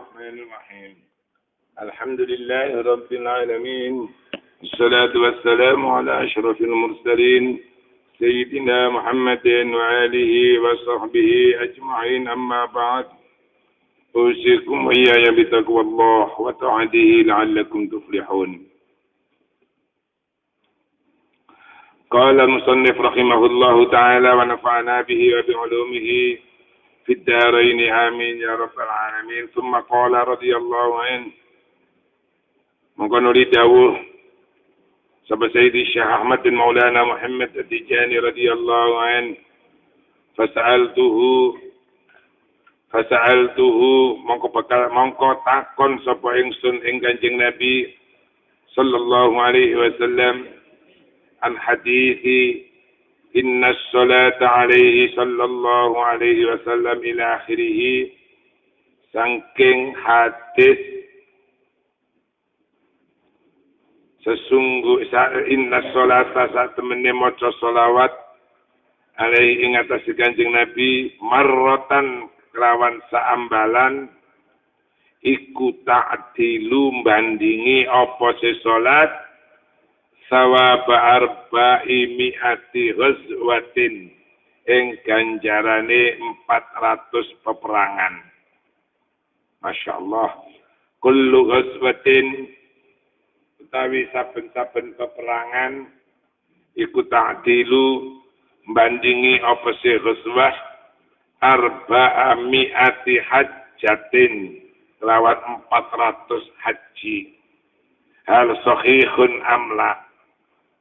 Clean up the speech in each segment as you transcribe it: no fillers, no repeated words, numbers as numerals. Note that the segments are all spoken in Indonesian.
الرحمن الرحيم الحمد لله رب العالمين الصلاة والسلام على أشرف المرسلين سيدنا محمد وآله وصحبه أجمعين أما بعد أوصيكم وإياي بتقوى الله وطاعته لعلكم تفلحون. قال المصنف رحمه الله تعالى ونفعنا به وبعلومه في الدارين آمين يا رب العالمين. ثم قال رضي الله عنه مقنولي داوه سبا سيدي الشيخ أحمد بن مولانا محمد التجاني رضي الله عنه Fasa'altuhu mongko takon sapa ingsun ing Kanjeng Nabi sallallahu alaihi wasallam an hadithi inna sholata alaihi sallallahu alaihi wasallam ila akhirih, saking hadis sesungguh inna sholata saat temene maca sholawat alaihi ing atas Kanjeng Nabi marratan kelawan saambalan iku ta'dilu bandingi apa se salat sawaba arba'i mi'ati ghazwatin ing ganjarane 400 peperangan. Masya Allah. Kullu ghazwatin utawi saben-saben peperangan iku ta'dilu bandingi apa se ghazwah arba'a mi'ati hajjatin lawat 400 haji. Hal sahihun amla,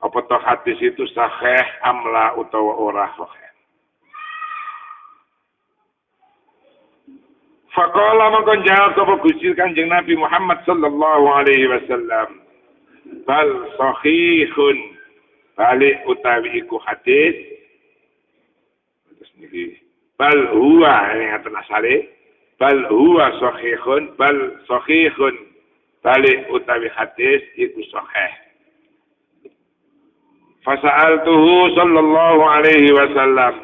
apa toh hadis itu sahih amla utawa ora sahih. Faqala mangkon jawab sapa Gusti Kanjeng Nabi Muhammad sallallahu alaihi wasallam, bal sahihun, balik utawi iku hadis terus niki bal huwa yang ngaten asale bal huwa sahihun bal sahihun balik utawi hadis iku sahih. Fasa'altuhu sallallahu alaihi wasallam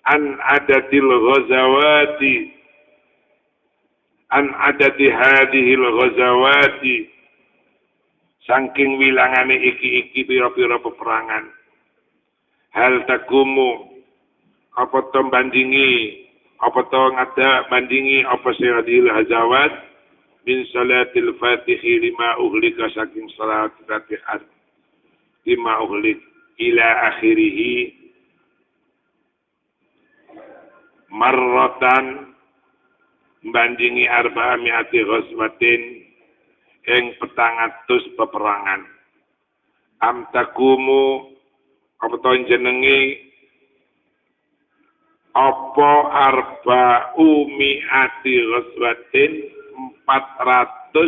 an adadil ghazawati an adadi hadhil ghazawati, saking wilangane iki pira-pira peperangan. Hal takumu apa to bandingi apa to ngada bandingi apa siradil hazawat min salatil fatihih lima uhlika, saking salat Fatihah lima uhlik ila akhirih marratan bandingi arba'a mi'ati ghazwatin ing 400 peperangan. Am takumu apa to jenenge apa arba'u mi'ati ghazwatin 400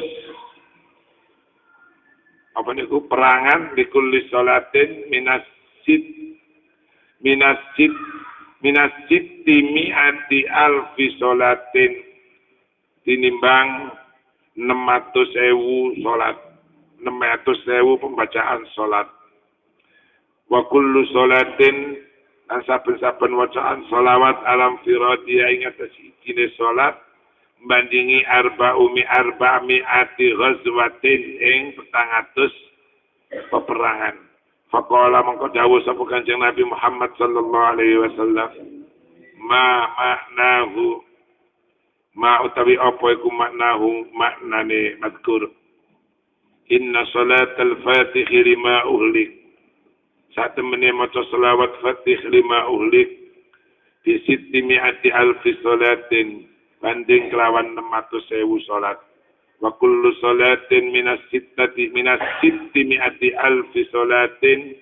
apa niku perangan likulli sholatin minasit mi'ati alfi sholatin, tinimbang 600.000 sholat, 600.000 pembacaan sholat. Wa kullu sholatin dan saben-saben wacaan sholawat alam firadiya ing atas ikine sholat bandingi arba'mi'ati ghazwatin ing 400 peperangan. Faqala mongko dawuh sapa Kanjeng Nabi Muhammad sallallahu alaihi wasallam, maknahu ma utawi apa iku maknahu maknane mazkur inna salatal fatih lima uhlik, saat temene maca selawat Fatih lima uhlik di sitti mi'ati alfi sholatin banding kelawan 600.000 sholat. Wa kullu sholatin minas sitti mi'ati alfi sholatin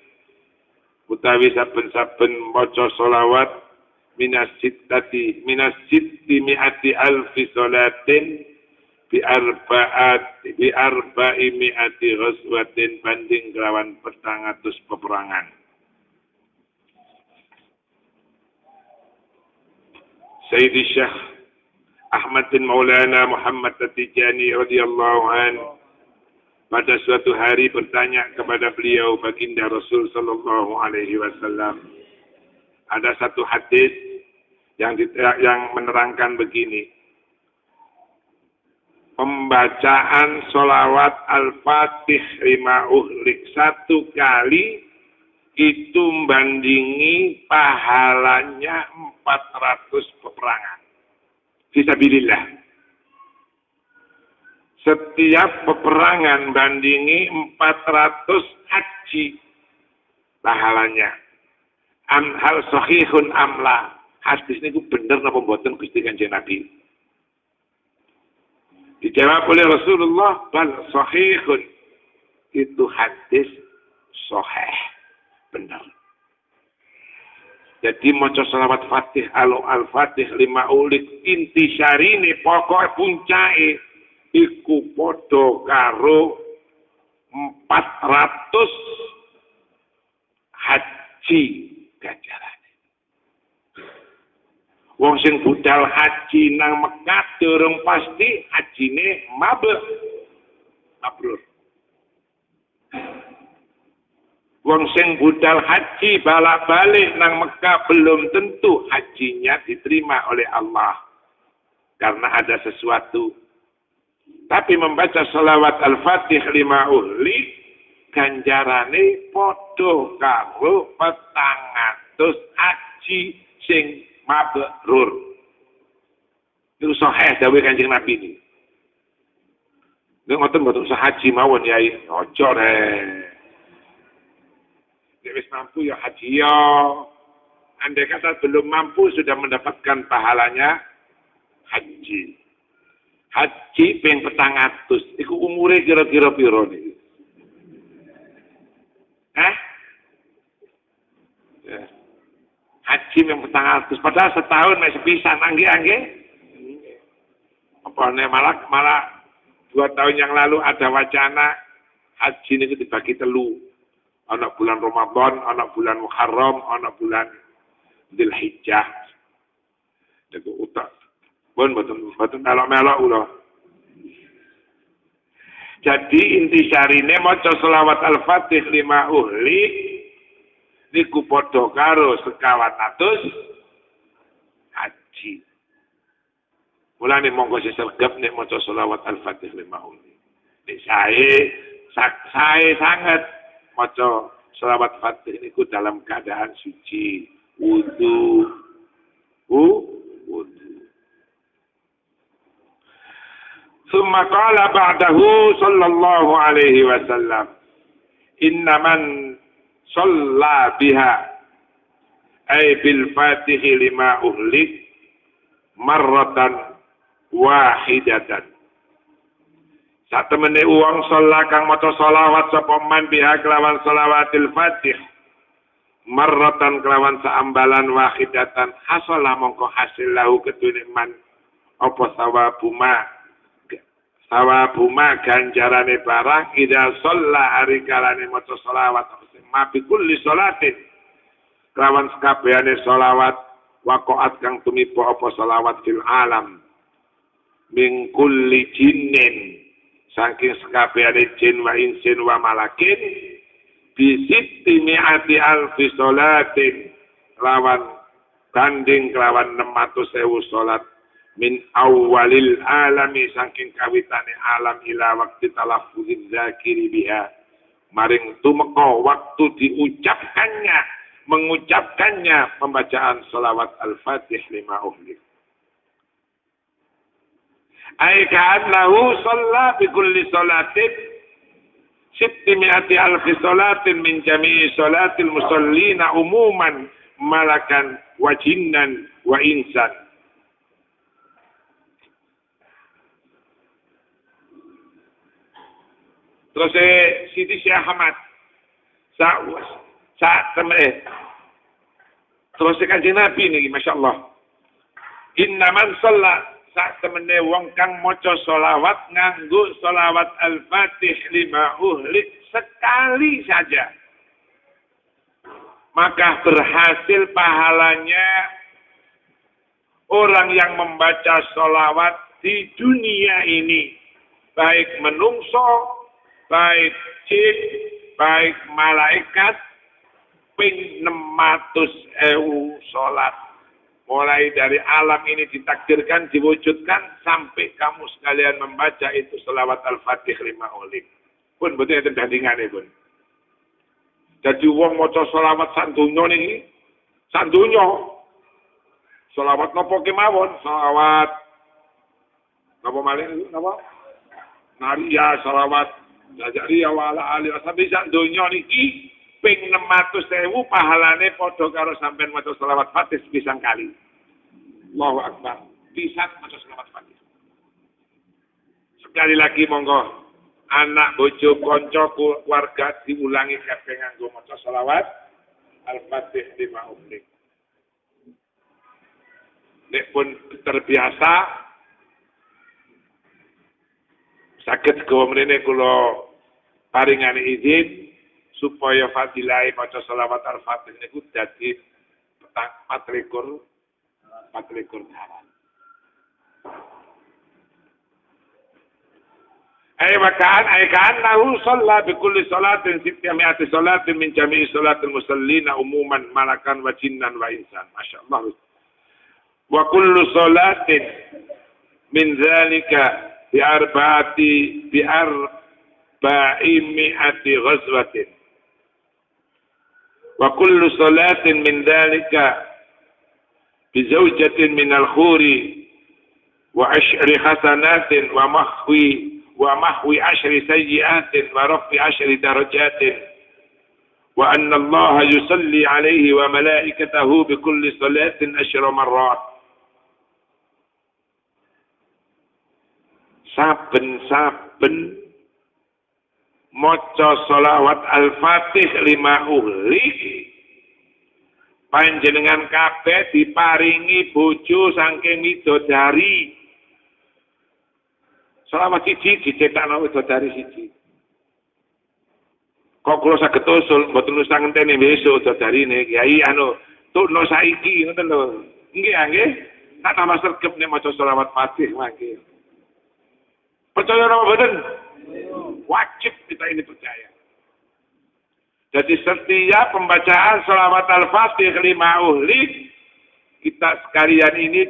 utawi saben-saben maca selawat minas sitti mi'ati alfi sholatin bi arba'i mi'ati ghazwatin banding kelawan 400 peperangan. Sayyidi Syekh Ahmad bin Maulana Muhammad At-Tijani radhiyallahu anhu pada suatu hari bertanya kepada beliau baginda Rasul sallallahu alaihi wasallam. Ada satu hadis yang menerangkan begini. pembacaan sholawat Al-Fatih 5 uhlik 1 kali itu membandingi pahalanya 400 peperangan fisabilillah. Setiap peperangan bandingi 400 haji pahalanya. Hal sahihun amla. Hadis ini bener napa mboten Gusti Kanjeng Nabi? Dijawab oleh Rasulullah, bal sahihun. Itu hadis sahih. Benar. Jadi maca selawat Fatih Al-Fatih 5 ulik inti syarine pokok puncake iku padha karo 400 haji ganjarane. Wong sing budal haji nang Mekah durung pasti hajine mabrur. Wong sing budal haji balik nang Mekah belum tentu hajinya diterima oleh Allah. Karena ada sesuatu. Tapi membaca salawat Al-Fatih 5 uhli, ganjarane podo karo 400 haji sing mabrur. Itu sahih dawuh Kanjeng Nabi ini. Nek ngoten mboten usah haji mawon yai, ojo deh. Wis mampu ya haji ya. Andai kata belum mampu sudah mendapatkan pahalanya haji. Haji ping 400 iku umure kira-kira piro niki? Ya. Haji ping 400 padahal setahun mek sepisan nggih. Apa malah 2 tahun yang lalu ada wacana haji niku dibagi 3. Ana bulan Ramadan, ana bulan Muharram, ana bulan Dzulhijjah. Niku utak. Pun mboten melok-melok kula. Jadi inti syarine maca selawat Al-Fatih 5 uhli niku padha karo 100 haji. Mulane monggo sesregep nek maca selawat Al-Fatih 5 uhli. Nek sae sangat maca selawat Fatih niku dalam keadaan suci, wudu. Summa qala ba'dahu sallallahu alaihi wasallam, inna man shalla biha ay bil Fatih 5 uhlik marratan wahidatan. Satemene wong sholat kang maca selawat sapa man biha kelawan shalawatil Fatih marratan kelawan saambalan wahidatan hasala mongko hasil lahu kedune man apa sawabuma ganjarane barang ida sholla ari kalane maca selawat ma bi kulli sholatin kelawan sakabehane selawat waqaat kang tumiba apa selawat fil alam min kulli jinnin saking sekabehane jin wa insin wa malakin bisitti mi'ati alfi sholatin lawan banding kelawan 600.000 salat min awalil alami saking kawitane alam ila waktu talaffuziz zakiri biha maring tumeka waktu mengucapkannya pembacaan selawat Al-Fatih 5 uhlik. Aikaan lahu sholla bi kulli sholatin 600 alfi sholatin min jami'i sholatil musallina umuman malakan wa jinnan wa insan. Terus Siti Syekh Ahmad terus Kanjeng Nabi niki masyaallah. Inna man shalla sak temene wong kang maca selawat nganggo selawat Al-Fatih 5 uhlik sekali saja maka berhasil pahalanya orang yang membaca selawat di dunia ini baik menungso baik jin baik malaikat ping 600.000 salat mulai dari alam ini ditakdirkan, diwujudkan, sampai kamu sekalian membaca itu selawat Al-Fatih 5 ulik. Pun betul itu dandingannya pun. Jadi wong maca selawat sandunya nih, sandunya. Selawat nopo kemawon, selawat nopo malih nopo? Naria selawat Jajaria wala ali sampai sandunya niki ping 600.000 pahalane padha karo sampean maca selawat Fatih pisan kali. Allahu Akbar. Pisan maca selawat Fatih. Sekali lagi monggo anak bojo kanca keluarga diulangi kabeh nganggo maca selawat Al-Fatih 5 ulik. Nek pun terbiasa saged gawa mrene kula paringane izin supaya fadilah maca selawat Al-Fatih niku dadi 24 tahun. Aikan lahu shalla bi kulli salatin 600 salatin min jami'i salatil musallina umuman malakan wa jinnan wa insan. Masyaallah. Wa kullu salatin min zalika bi arba'imi'ati ghazwatin. Wa kullu salatin min zalika bi zawjatin min al-khuri wa ashri hasanatin wa mahwi ashri sayyi'atin wa rafi ashri darajatin wa anna Allah yusalli alaihi wa malaikatahu bi kulli salatin asyra marrat. Saben-saben maca selawat Al-Fatih 5 ulik panjenengan kabeh diparingi bojo saking widodari. Selawat siji dicetakno widodari siji. Kok kula saged usul mboten usah ngenteni besok widodarine Kyai tukno saiki ngoten lho. Nggih. Tak tambah sregep nek maca selawat Fatih mangke. Percaya apa mboten? Wajib kita ini percaya. Jadi setiap pembacaan selawat Al-Fatih 5 ulik kita sekalian ini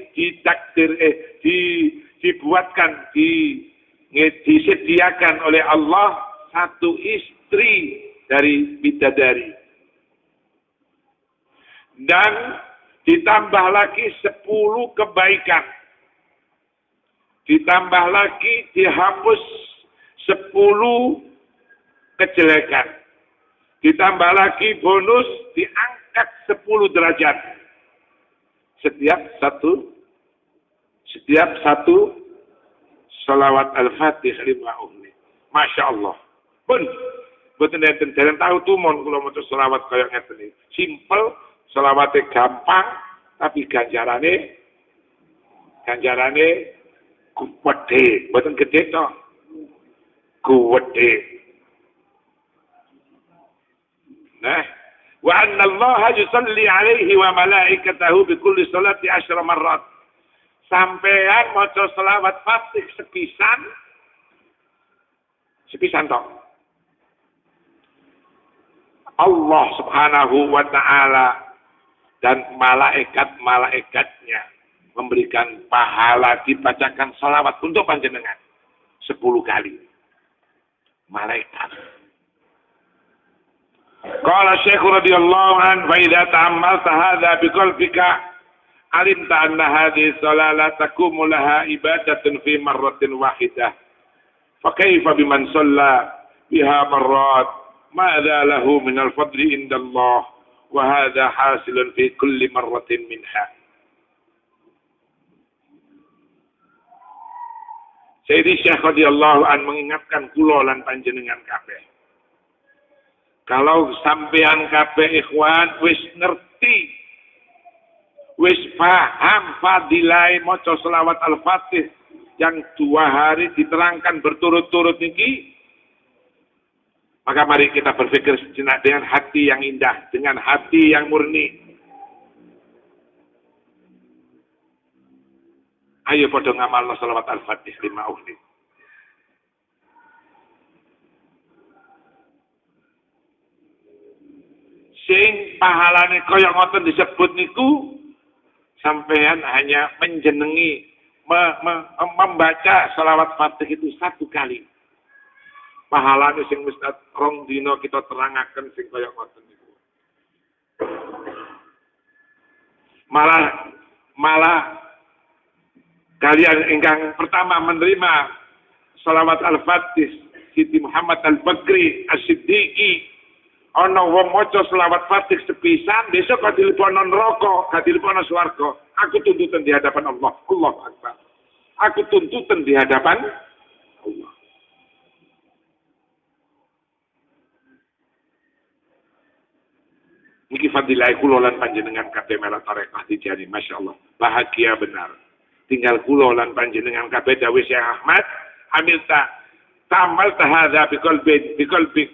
dibuatkan, disediakan oleh Allah satu istri dari bidadari. Dan ditambah lagi 10 kebaikan. Ditambah lagi dihapus 10 kejelekan. Ditambah lagi bonus diangkat 10 derajat. Setiap satu selawat Al-Fatih 5 ulik. Masya Allah. Betul enten dereng tahu tumon kalau maca selawat kaya ngeten iki. Simpel, selawate gampang tapi ganjarane gede. Betul gede toh. Gede. Nah, wa anna Allah yusalli alaihi wa malaikatahu bi kulli salati 10 marrat. Sampean maca selawat Fatih sepisan toh. Allah Subhanahu wa taala dan malaikat-malaikatnya memberikan pahala dibacakan selawat untuk panjenengan 10 kali. Malaikat. Qala Syekh radhiyallahu an fa idza ta'ammalta hadza biqalbika alimta anna hadhihi salala takumu laha ibadatun fi marratin wahidah. Fa kaifa biman shalla biha marrat ma'adha lahu min al-fadli indallah wa hadha hasilun fi kulli marratin minha. Sayyidi Syekh radhiyallahu an mengingatkan kula lan panjenengan kabeh. Kalau sampean kabeh ikhwan wis ngerti, wis paham fadilah maca selawat Al-Fatih yang 2 hari diterangkan berturut-turut niki, maka mari kita berpikir sejenak dengan hati yang indah, dengan hati yang murni. Ayo padha ngamalno selawat Al-Fatih 5 ulik. Sing pahalane kaya ngoten disebut niku Sampean hanya menjenengi, membaca selawat Fatih itu 1 kali. Pahalane sing wis rong dina kita terangaken sing kaya ngoten niku. Malah kalian ingkang pertama menerima selawat Al-Fatih Siti Muhammad Al-Bakri As-Siddiqi ana wong maca selawat Fatih sepisan besok kok dilepono neraka, gak dilepono swarga. Aku tuntutan di hadapan Allah. Allahu Akbar. Aku tuntutan di hadapan Allah. Niki fadilah kula lan panjenengan kabeh melok tarekah dijani, masyaallah. Bahagia benar. Tinggal kula lan panjenengan kabeh dawuh Syekh Ahmad, amilta hadza biqalbik.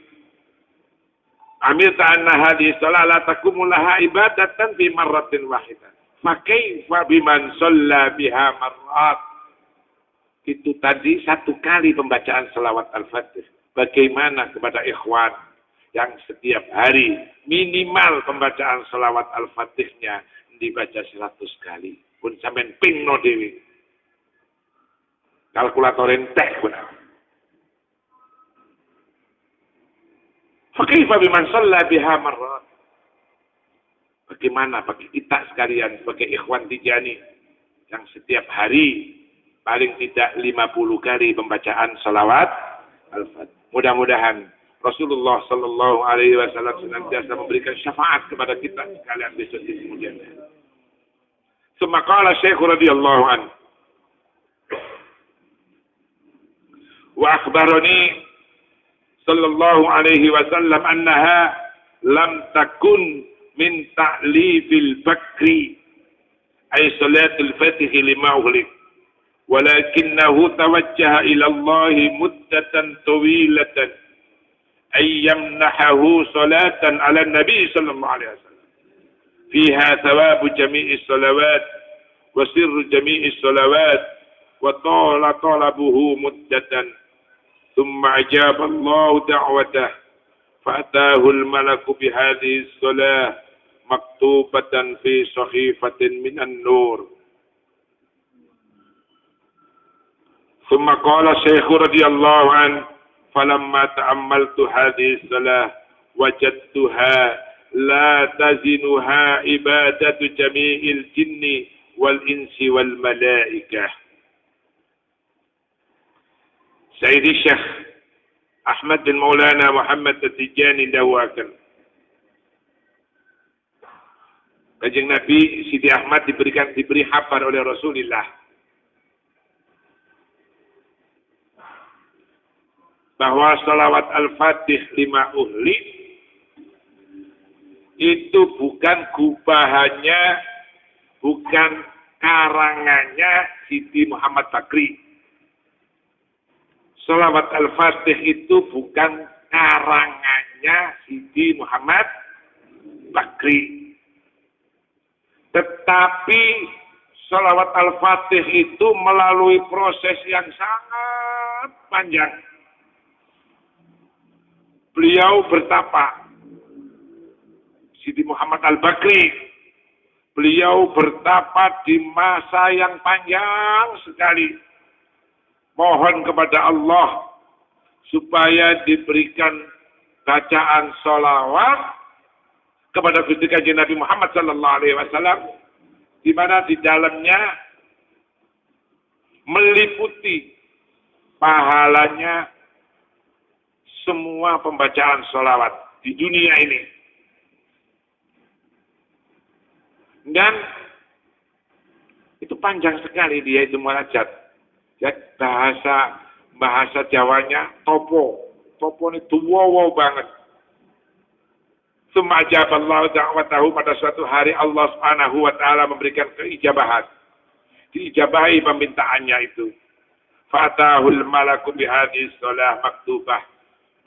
Amilta anna hadhihi shalah la takumu laha ibadatan fi marratin wahidah. Fa kaifa biman shalla biha marrat? Itu tadi 1 kali pembacaan selawat Al-Fatih. Bagaimana kepada ikhwan yang setiap hari minimal pembacaan selawat Al-Fatihnya dibaca 100 kali. Pun sampean pingno dewi. Kalkulator entek benar. Fakaifa biman shalla biha marrat. Bagaimana bagi kita sekalian sebagai ikhwan Tijani yang setiap hari paling tidak 50 kali pembacaan selawat Al-Fatih. Mudah-mudahan Rasulullah Sallallahu Alaihi Wasallam senantiasa memberikan syafaat kepada kita sekalian besok di kemudian hari. Semakala Syekh radhiyallahu anhu wa akhbarani Sallallahu Alaihi Wasallam annaha lam takun min ta'lifil bakri ay salatul fatih lima ughliq walakinnahu tawajjaha ila Allah muddatan tawilatan أن يمنحه صلاة على النبي صلى الله عليه وسلم فيها ثواب جميع الصلوات وسر جميع الصلوات وطال طلبه مدة ثم أجاب الله دعوته فأتاه الملك بهذه الصلاة مكتوبة في صحيفة من النور. ثم قال الشيخ رضي الله عنه فلما تأملت هذه الصلاة وجدتها لا تزنها عبادة جميع الجن والإنس والملائكة. سيدي الشيخ أحمد بن مولانا محمد التجاني dawakan, Kanjeng Nabi Siti Ahmad diberi kabar oleh Rasulullah bahwa salawat Al-Fatih 5 uhli itu bukan gubahannya, bukan karangannya Siti Muhammad Bakri. Salawat Al-Fatih itu bukan karangannya Siti Muhammad Bakri. Tetapi salawat Al-Fatih itu melalui proses yang sangat panjang. Beliau bertapa, Siti Muhammad Al-Bakri, beliau bertapa di masa yang panjang sekali. Mohon kepada Allah supaya diberikan bacaan sholawat kepada Gusti Kanjeng Nabi Muhammad Sallallahu Alaihi Wasallam, di mana di dalamnya meliputi pahalanya semua pembacaan sholawat di dunia ini. Dan itu panjang sekali dia itu munajat. Ya, bahasa Jawanya topo ini tuwowo banget. Summa ajaballahu da'watahu, pada suatu hari Allah Subhanahu wa taala memberikan keijabahan. Diijabahi permintaannya itu. Fatahul malaku bihadhihi shalah maktubah.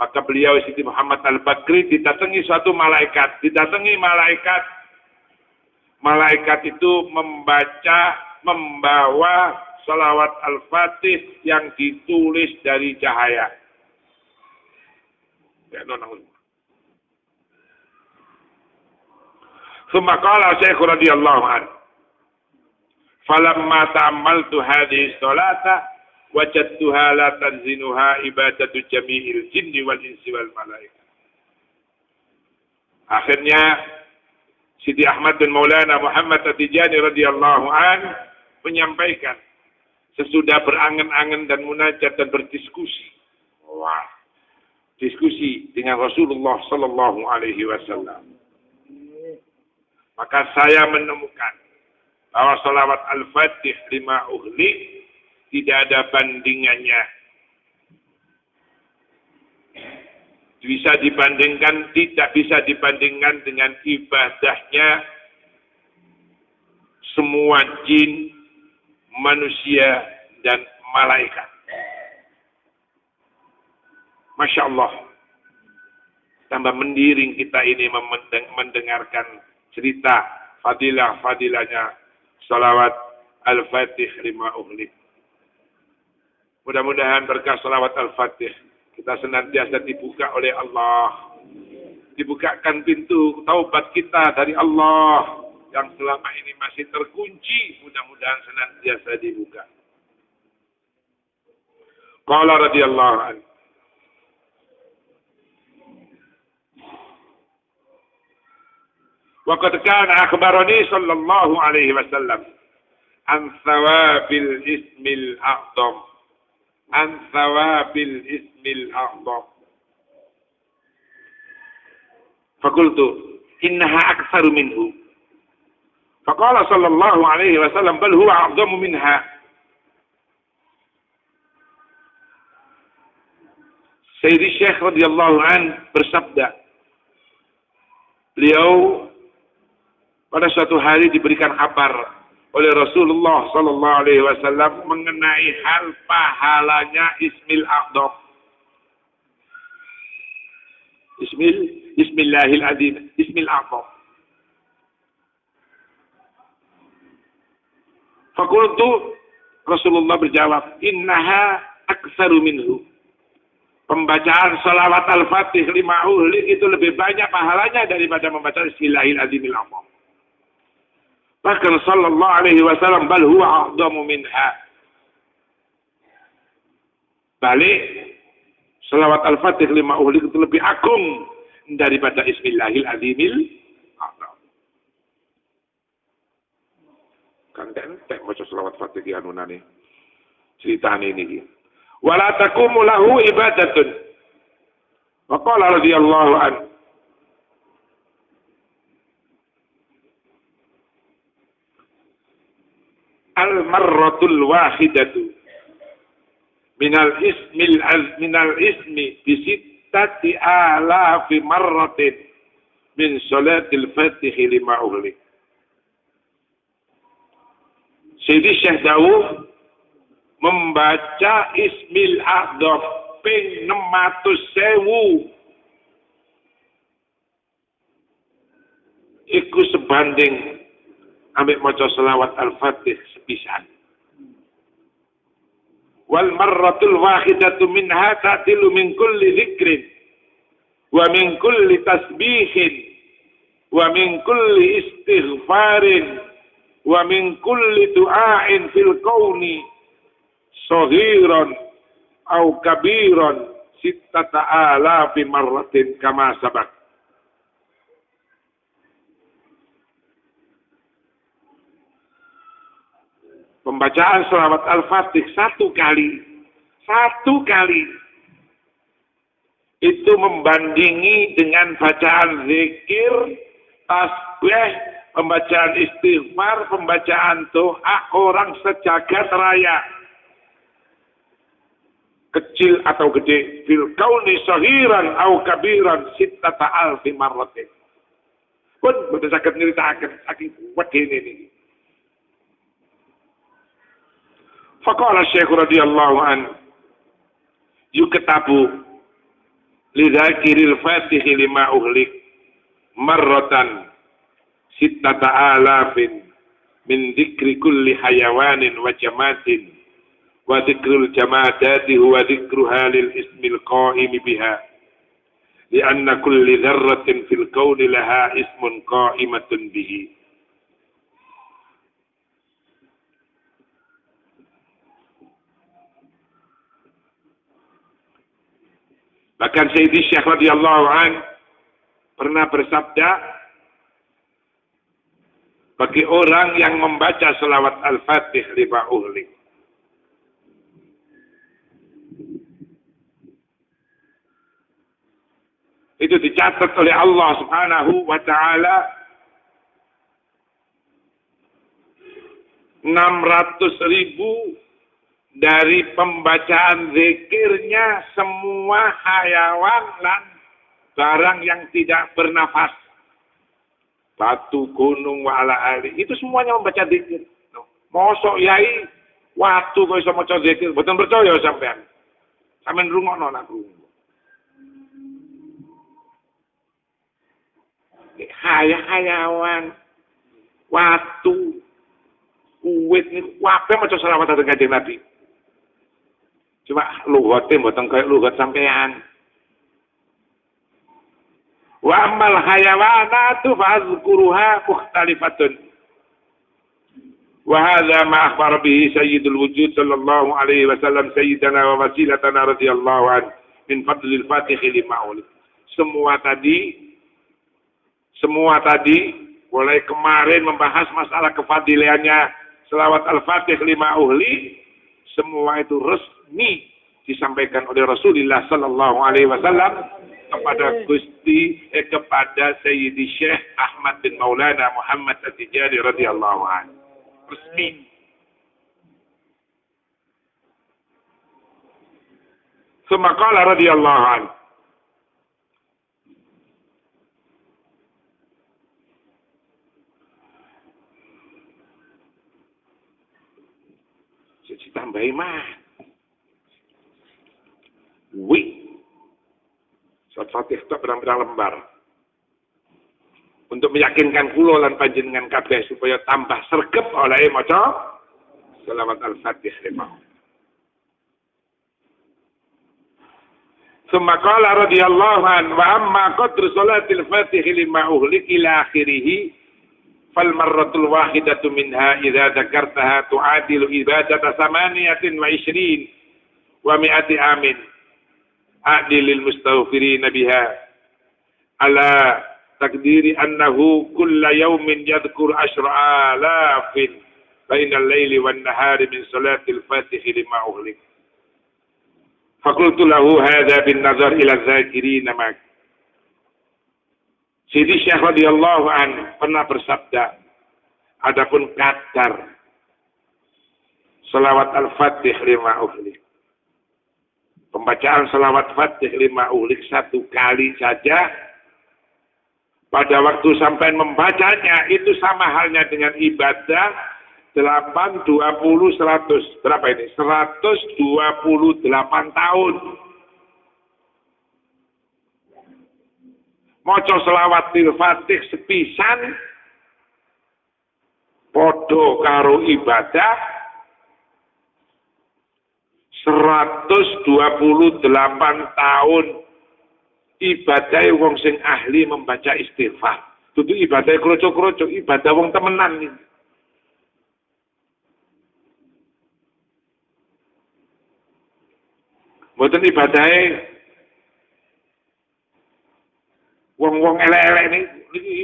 Maka beliau Siti Muhammad Al-Bakri didatangi suatu malaikat. Malaikat itu membawa salawat Al-Fatih yang ditulis dari cahaya. Summa qala Syekh radhiyallahu anhu. Falamma ta'ammaltu hadhihi sholata wajadtuha la tanzinuha ibadatu jami'il jinni wal insi wal malaikah. Akhirnya Siti Ahmad bin Maulana Muhammad At-Tijani radhiyallahu an menyampaikan sesudah berangan-angan dan munajat dan berdiskusi. Wah, diskusi dengan Rasulullah sallallahu alaihi wasallam. Maka saya menemukan bahwa salawat Al-Fatih lima ughliq tidak ada bandingannya. Tidak bisa dibandingkan dengan ibadahnya semua jin, manusia, dan malaikat. Masya Allah. Tambah mendiring kita ini mendengarkan cerita fadilah-fadilahnya salawat Al-Fatih lima ughliq. Mudah-mudahan berkah salawat Al-Fatih kita senantiasa dibuka oleh Allah. Dibukakan pintu taubat kita dari Allah yang selama ini masih terkunci. Mudah-mudahan senantiasa dibuka. Qala radhiyallahu anhu. Waqad kana akhbarani sallallahu alaihi wasallam an thawabil ismil a'zam. An thawabil ismil a'zam. Fakultu innaha aktsaru minhu. Faqala sallallahu alaihi wasallam bal huwa a'zamu minha. Sayyidi Syekh radhiyallahu an bersabda, beliau pada suatu hari diberikan kabar oleh Rasulullah sallallahu alaihi wasallam mengenai hal pahalanya Ismil A'zam. Bismillahil Azim, Ismil A'zam. Fakultu, Rasulullah berjawab, innaha aktsaru minhu. Pembacaan salawat Al-Fatih lima ughliq itu lebih banyak pahalanya daripada membaca Bismillahil Azimil A'zam. Bahkan sallallahu alaihi wasallam bal huwa a'zamu minha. Balik salawat Al-Fatih lima ughliq itu lebih agung daripada Bismillahil Azimil A'zam. Kan entek maca salawat Fatih ki anunane. Ceritane ini. Wala taqumu lahu ibadatun. Wa qala radhiyallahu anhu al-marratul wahidatu minal ismi bisittati alafi marratin min salatil fatihi lima ughliq. Sayyidi Syekh Dawuh membaca Ismil A'zam ping 600.000 iku sebanding ambek maca selawat Al-Fatih sepisan. Wal marratul wahidatu minha ta'tilu min kulli dzikrin wa min kulli tasbihin wa min kulli istighfarin wa min kulli du'ain fil kauni saghiran aw kabiran sittata alafi marratin kama sabaq. Pembacaan selawat Al-Fatih satu kali itu membandingi dengan bacaan zikir, tasbih, pembacaan istighfar, pembacaan doa orang sejagat raya, kecil atau gede, fil kauni sahiran au kabiran sittata alfi marratin. Pun boten saged nyritakaken saking wedene niki. Faqala Syekh radhiyallahu an yuktabu lidzakiril fatih lima ughliq marratan sittata alafin min dzikri kulli hayawanin wa jamatin wa dzikrul jamadati huwa dzikruha lil ismil qa'im biha lianna kulli dzarratin fil kauni laha ismun qa'imatun bihi. Bahkan Sayyidi Syekh radhiyallahu an pernah bersabda, bagi orang yang membaca selawat Al-Fatih lima uhlik, itu dicatat oleh Allah Subhanahu wa taala 600.000 dari pembacaan zikirnya semua hayawan dan barang yang tidak bernafas. Batu, gunung, wa'ala ali. Itu semuanya membaca zikir. Mosok yai, waktu kau bisa maca zikir. Betul percaya sampean. Sampean rungokno nak krungu. Hayawan, watu, kuwit niku kabeh maca selawat dateng Kanjeng Nabi. Cuma lugate mboten kaya lugat sampean. Wa ammal hayawanatu fa'azkuruha mukhtalifatun. Wa hadza ma akhbara bihi sayyidul wujud sallallahu alaihi wasallam sayyidana wa wasilatana radhiyallahu an min fadlil fatih lima ulil. Semua tadi mulai kemarin membahas masalah kefadilannya selawat Al-Fatih lima uhli, semua itu resmi disampaikan oleh Rasulullah sallallahu alaihi wasallam kepada kepada Sayyidi Syekh Ahmad bin Maulana Muhammad At-Tijani radhiyallahu anhu. Resmi. Tsumma qala radhiyallahu anhu, tambahi mah. Surat Fatih itu berang-berang lembar. Untuk meyakinkan kula lan panjenengan kabeh supaya tambah sregep oleh maca selawat Al-Fatih lima. Tsumma qala radhiyallahu anhu wa amma qadru salatil Fatih lima uhlik ila akhirih fal marratul wahidatu minha idza dzakartaha tu'adilu ibadata 28 wa mi'ati amin adilil mustaghfirin biha ala takdiri annahu kulla yawmin yadhkur 10,000 bainal laili wan nahari min salatil fatih lima uhlik. Faqultu lahu hadza bin nazar ila dzakirin mak. Sayyidi Syekh radhiyallahu anhu pernah bersabda, adapun kadar selawat Al-Fatih lima uhlik, pembacaan selawat Fatih lima uhlik satu kali saja pada waktu sampai membacanya itu sama halnya dengan ibadah 8, 20, 100. Berapa ini? 128 tahun. Maca selawatil Fatih sepisan podo karo ibadah 128 tahun ibadah wong sing ahli membaca istighfar. Dudu ibadah kroco-kroco, ibadah wong temenan iki. Mboten ibadahe wong-wong elek-elek ini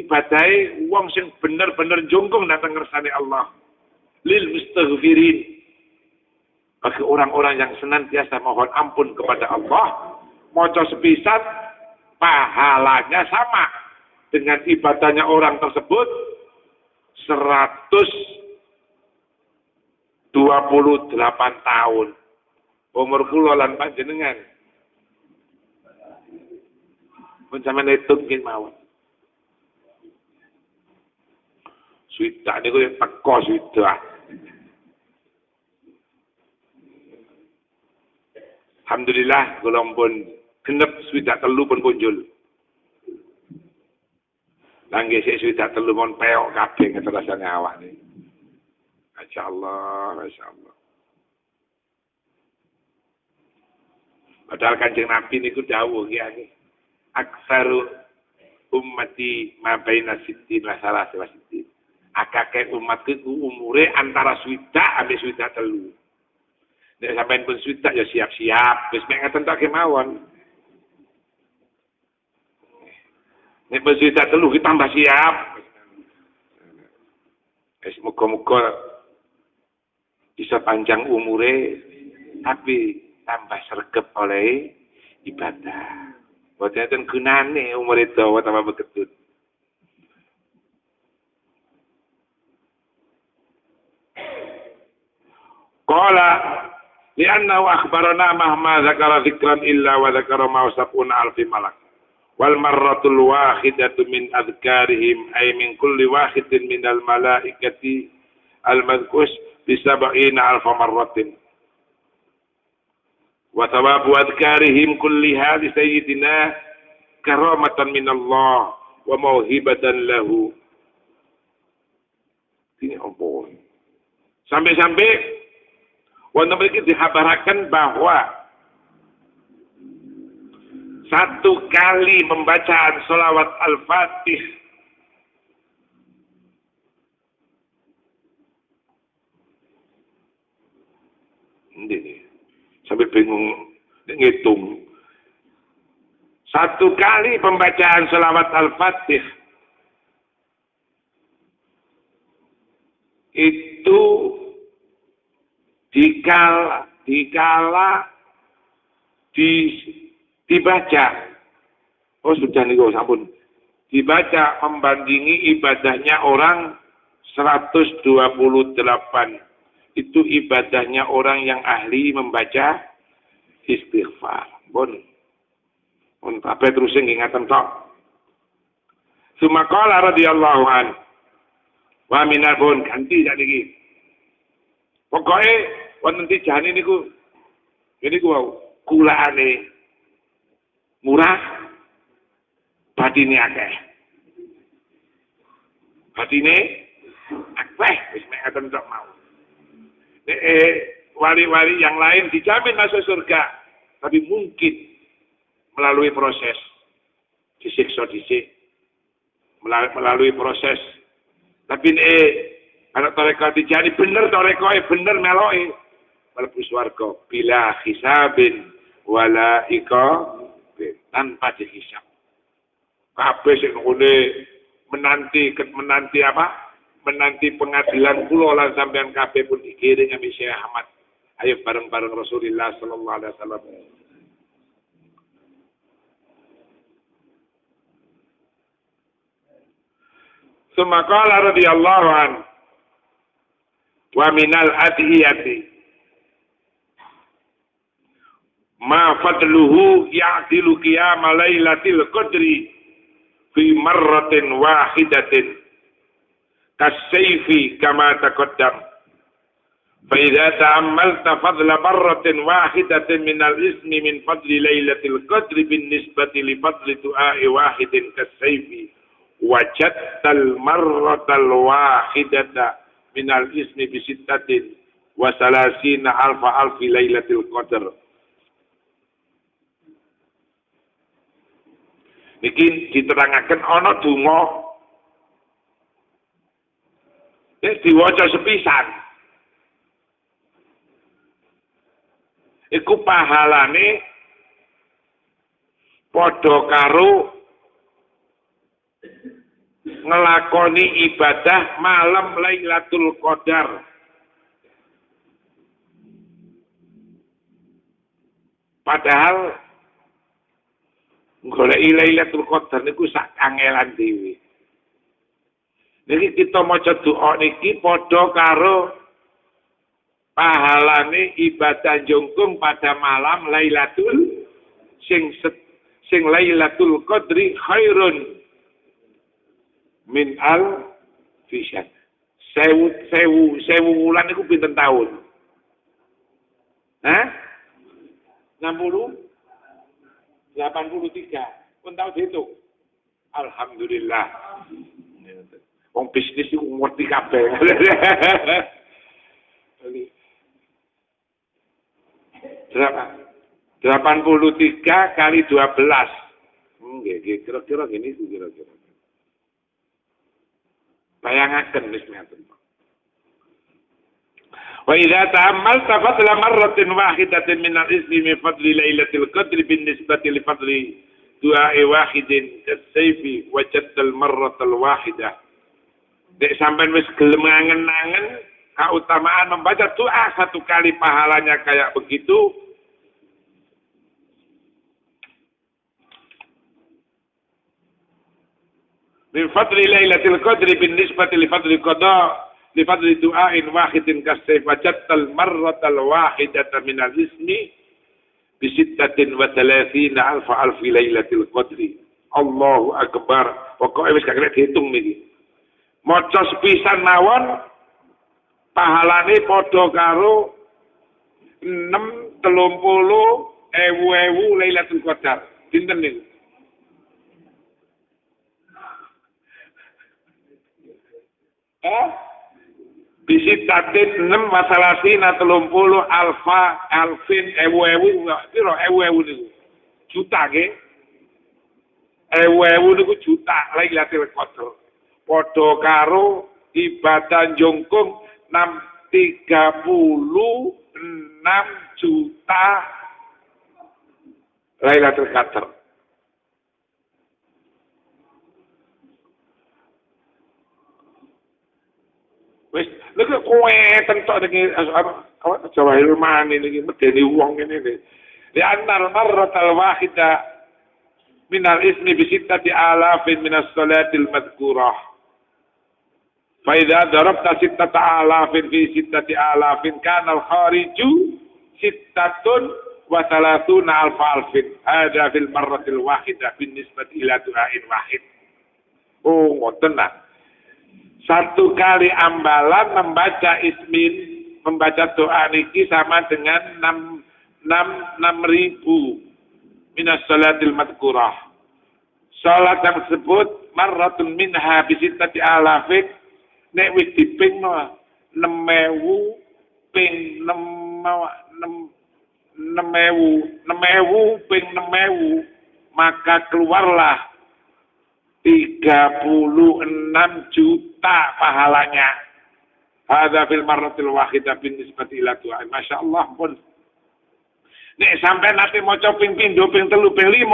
ibadahe wong sing bener-bener jongkong datang ngersane Allah. Lil mustaghfirin. Bagi orang-orang yang senantiasa mohon ampun kepada Allah, maca sepisan pahalanya sama dengan ibadahnya orang tersebut 128 tahun. Umur kula lan panjenengan pun sampeyan hitung nggih mawon. Swidak niku teko swidak. Alhamdulillah kula pun genep swidak telu pun kunjul. Nangge sik swidak telu mon peok kabeh ngeterasane awak niki. Masyaallah, masyaallah. Padahal Kanjeng Nabi niku dawuh nggih. Aksaru ummati ma baina sittin wa salasi wa sittin. Akake umatku umure antara swidak sampai swidak telu. Nek sampeyan pun swidak ya siap-siap, wis mek ngaten tak kemawon. Nek masih tak telu kita tambah siap. Muga-muga bisa panjang umure tapi tambah sregep oleh ibadah. Boten enten gunane umure dawa tambah beketut. Qala li'annahu akhbarana mahma dzakara dzikran illa wa dzakara ma sab'una alfi malak. Wal marratul wahidatu min adhkarihim ay min kulli wahidin minal malaikati al-madhkus bi sab'ina alfa marratin. Wa thawabu adhkarihim kulliha li sayyidina karamatan min Allah wa mauhibatan lahu. Ini ampun. Sampai-sampai wonten mriki dihabaraken bahwa satu kali pembacaan sholawat Al-Fatih ini sampai bingung ngitung. Satu kali pembacaan sholawat Al-Fatih itu dibaca, oh sudah nih sampun, dibaca membandingi ibadahnya orang 128. Itu ibadahnya orang yang ahli membaca istighfar. Bon apa terus ingatan tok. Sumakala radhiyallahu an wa minal bon ganti sakniki. Pokoke wonten tijane niku wau kulaane murah, batine akeh. Batine akeh wis mek ngoten tok mau. Nek wali-wali yang lain dijamin masuk surga, tapi mungkin melalui proses disiksa dhisik, melalui proses. Tapi kalau tarekat dijamin bener tarekoe bener meloke mlebu swarga bila hisabin wala iqa tanpa dihisab. Kabeh sing ngene menanti apa? Menanti pengadilan kula lan sampean kabeh pun dikiring ambek Syekh Ahmad. Ayo bareng-bareng Rasulullah sallallahu alaihi wasallam. Sumakala radhiyallahu an wa minal adhiyati ma fadluhu ya'dilu qiyama lailatul qadri fi marratin wahidatin kasayfi kama taqaddam fa idza ta'ammalta fadla marratin wahidatin min al-ismi min fadli lailatul qadri bin nisbati li fadli du'a'i wahidin kasayfi wajadtal marratal wahidata min al-ismi bi sittatin wa salasina alfi lailatul qadr. Niki diterangaken ana donga nek diwaca sepisan iku pahalane padha karo ngelakoni ibadah malam Lailatul Qadar. Padahal goleki Lailatul Qadar niku sak kangelan dhewe. Niki kita maca doa niki padha karo pahalane ibadah jongkung pada malam Lailatul sing Lailatul Qadri khairun min al fisyan. Sewu wulan niku pinten tahun? Hah? 60? 83. Pun tahu dihitung. Alhamdulillah. Wong bisnis iku ngerti kabeh. 83 kali 12. Nggih, kira-kira gini kira-kira. Bayangaken wis ngaten. Wa idza ta'ammalta fadla marratin wahidatin min al-ismi min fadli lailatul qadri bin nisbati li fadli du'a wahidin kasayfi wajadal marratal wahidah. Dek sampean wis gelem ngangen-angen keutamaan membaca doa satu kali pahalanya kayak begitu. Min fadli lailatul qadri bin nisbati li fadli qada li fadli du'ain wahidin kasayf wajadal marratal wahidata min al-ismi bi 36 alfi lailatul qadri. Allahu akbar. Pokoke wis gak kena dihitung niki. Maca sepisan mawon pahalane padha karo 630.000 lailatul qadar. Dinten niku? Bisitatin 6 masalasi na 30 alfin ewu piro ewu niku juta ke ewu niku juta Lailatul Qadar padha karo ibadah jongkong 36 juta Lailatul Qadar. Wis lha kowe tentok iki Jawahirul Ma'ani niki medeni wong ngene iki. Ya annar marratal wahida minal ismi bi 6,000 min as-salatil madhkurah. Fa idza darabta 6,000 fi 6,000 kana al-khariju 36 alfin. Hada fil marratil wahida bin nisbati ila du'ain wahid. Oh, ngoten nah. Satu kali ambalan membaca ismin, membaca doa niki sama dengan 6.000 minas salatil madhkurah. Salat yang tersebut marratun minha bi 6,000 nek wis dipingno 6.000 ping 6.000 ping 6.000 maka keluarlah 36 juta pahalanya. Hadza fil marratil wahidah bin nisbati ila du'a. Masyaallah pun. Nek sampai nanti maca ping pindho ping 3 ping 5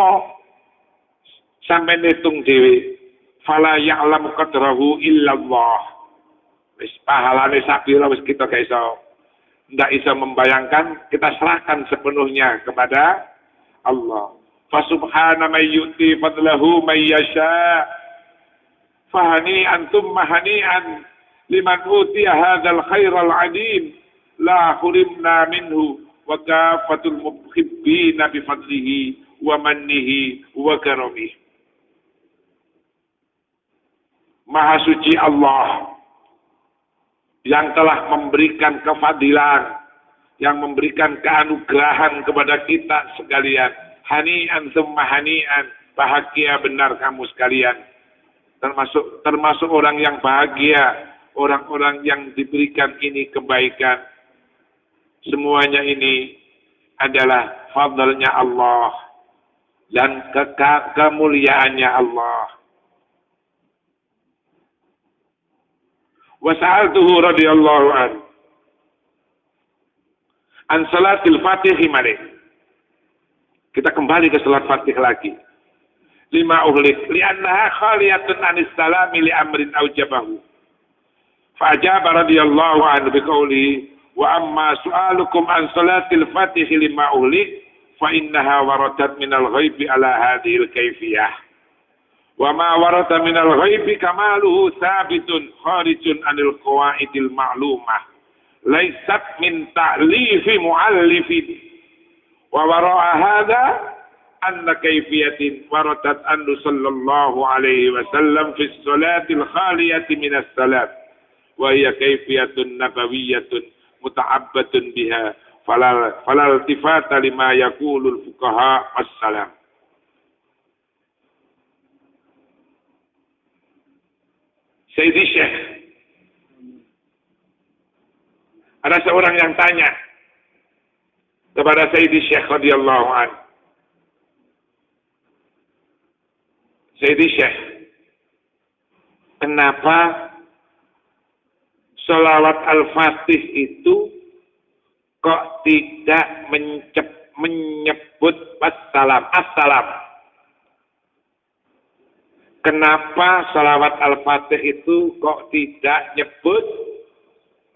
sampai hitung dhewe. Fala ya'lamu qadrahu illallah. Wis pahalane sapira wis kita gak iso ndak iso membayangkan, kita serahkan sepenuhnya kepada Allah. Fasubhana may yu'ti fadlahu may yasha. Fahani'an thumma hani'an liman utiya hadzal khairal 'adim la hurimna minhu wa kafatul muhibbina bi fadlihi wa mannihi wa karamihi. Maha suci Allah yang telah memberikan kefadilan, yang memberikan keanugerahan kepada kita sekalian. Hani'an summa hani'an, bahagia benar kamu sekalian. Termasuk orang yang bahagia, orang-orang yang diberikan ini kebaikan. Semuanya ini adalah fadlnya Allah dan kemuliaannya Allah. Wa sa'altuhu radhiyallahu an salatil Fatihah mari. Kita kembali ke salat Fatih lagi. 5 uhlik li'annaha khaliyatun anis salami li amrin aujabahu. Fa ajaba radhiyallahu anhu biqouli wa amma su'alukum an salatil Fatih 5 uhlik fa innaha waradat minal ghaibi ala hadhil kaifiyah. Wa ma warada minal ghaibi kamaluhu sabitun kharijun anil qawaidil ma'lumah. Laisat min ta'lifi mu'allifin. Wa wara'a hadha anna kayfiyatin waradat anhu sallallahu alaihi wasallam fi salatil khaliyati minas salat wa hiya kayfiyatun nabawiyyatun muta'abbatun biha falal tifata lima yaqulul fuqaha as-salam. Sayyidi Syekh, ada seorang yang tanya kepada Sayyidi Syekh radhiyallahu anhu. Sayyidi Syekh, kenapa sholawat Al-Fatih itu kok tidak menyebut assalam? Kenapa salawat Al-Fatih itu kok tidak nyebut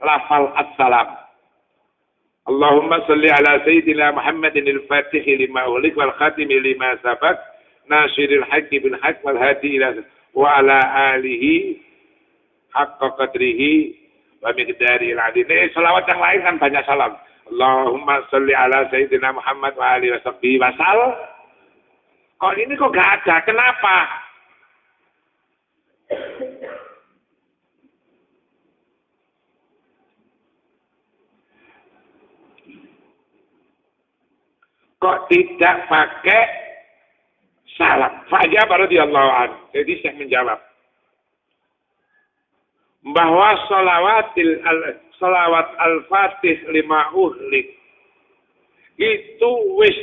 lafal as-salam? Allahumma salli ala Sayyidina Muhammadin al-Fatih lima ulik wal khatimi lima sabak nasiril haqqi bil haqq wal hadi ila wa ala alihi haqqa qadrihi wa miqdaril adil. Salawat yang lain kan banyak salam. Allahumma salli ala Sayyidina Muhammad wa alihi wa sahbihi wa sallam. Kok ini kok gak ada? Kenapa? Kok tidak pakai salam? Fa'ajab radhiyallahu anhu. Jadi saya menjawab bahwa salawat al-fatih lima uhlik itu wis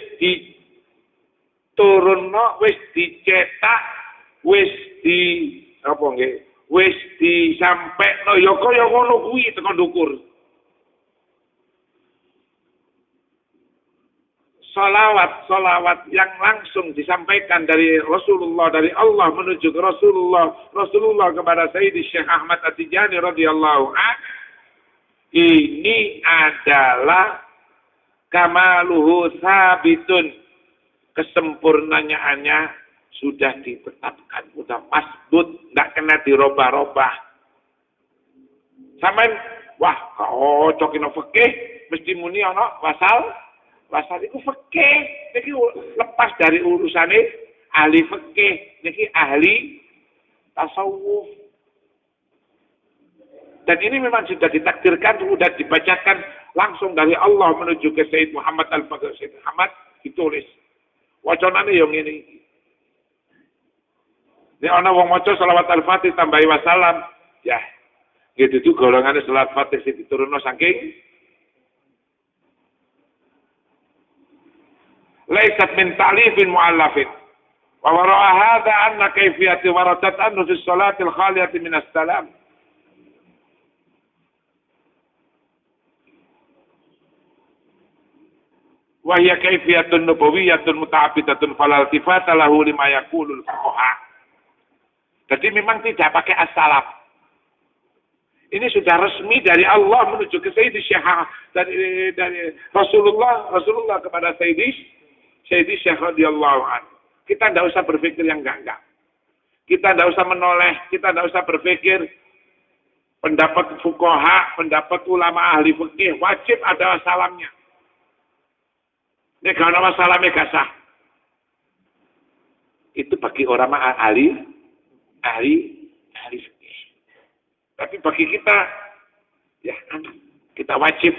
diturunno, wis dicetak, wis di apa nggih? Wis disampekno ya kaya ngono kuwi tekan ndukur. Salawat yang langsung disampaikan dari Rasulullah, dari Allah menuju ke Rasulullah kepada Sayyidi Syekh Ahmad At-Tijani radhiyallahu anhu, ini adalah kamaluhu sabitun, kesempurnaannya sudah ditetapkan, sudah masbut, tidak kena dirobah-robah. Sampai wah kau cokin fikih mesti muni ana wasal itu fikih, niki lepas dari urusane ahli fikih, niki ahli tasawuf. Dan ini memang sudah ditakdirkan, sudah dibacakan langsung dari Allah menuju ke Sayyid Muhammad Al-Fatih. Sayyid Muhammad ditulis. Wacanane yang ini. Ini ana wong maca selawat Al-Fatih tambahi wasalam, ya. Gitu itu golongane selawat Fatih sing diturunno saking laisat min ta'lifin mu'allafin. Wa wara'a hadha anna kayfiyati waradat anhu fi salatil khaliyati min as-salam. Wa hiya kayfiyatun nubuwiyyatun muta'abbidatun falal tifata lahu lima yaqulul fuqaha. Jadi memang tidak pakai as-salam. Ini sudah resmi dari Allah menuju ke Sayyidi Syekh dari Rasulullah kepada Sayyidi Syekh radhiyallahu anhu. Kita tidak usah berpikir yang enggak. Kita tidak usah menoleh, kita tidak usah berpikir pendapat fuqaha, pendapat ulama ahli fikih, wajib ada salamnya. Nek ana salame gak sah. Itu bagi orang ahli fikih. Tapi bagi kita, ya kita wajib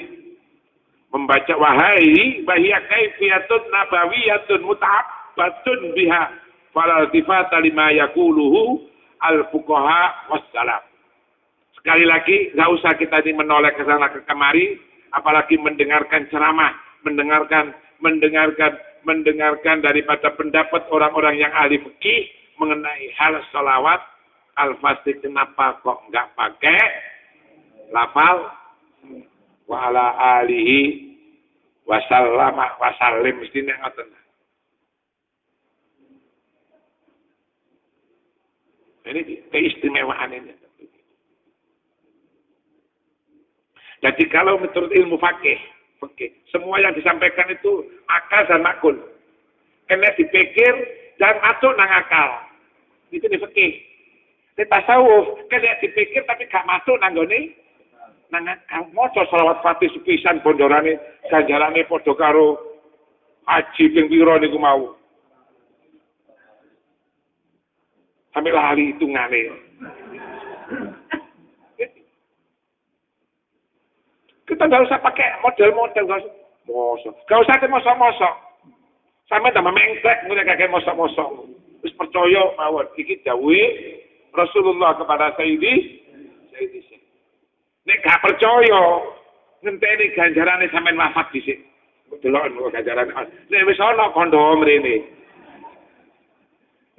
membaca wahai bahia kaifiyatun nabawiyatun muta'abbatun biha fala tifata lima yaquluhu al-fuqaha wassalam. Sekali lagi, nggak usah kita ini menoleh ke sana ke kemari, apalagi mendengarkan ceramah, mendengarkan daripada pendapat orang-orang yang ahli fikih mengenai hal salawat al-fatih. Kenapa kok nggak pakai lafal wa ala alihi wasallama wasallim, mestinya ngoten. Ini keistimewaan ini. Jadi kalau menurut ilmu fikih, semua yang disampaikan itu akal dan makul. Kena dipikir dan masuk nang akal. Itu di fikih. Di tasawuf kena dipikir tapi gak masuk nang gone nang akal. Maca selawat Fatih sepisan bondorane ganjarane padha karo haji ping pira niku mau. Sampai lali hitungane. Kita nggak usah pakai model-model, nggak usah mosok-mosok. Sampai tambah mengklek, mereka kayak mosok-mosok. Terus percaya mawon. Iki dawuhe Rasulullah kepada Sayyidi. Nek gak percaya, ngenteni ganjarane sampean wafat dhisik. Delok ganjarane. Nek wis ana kandha mrene.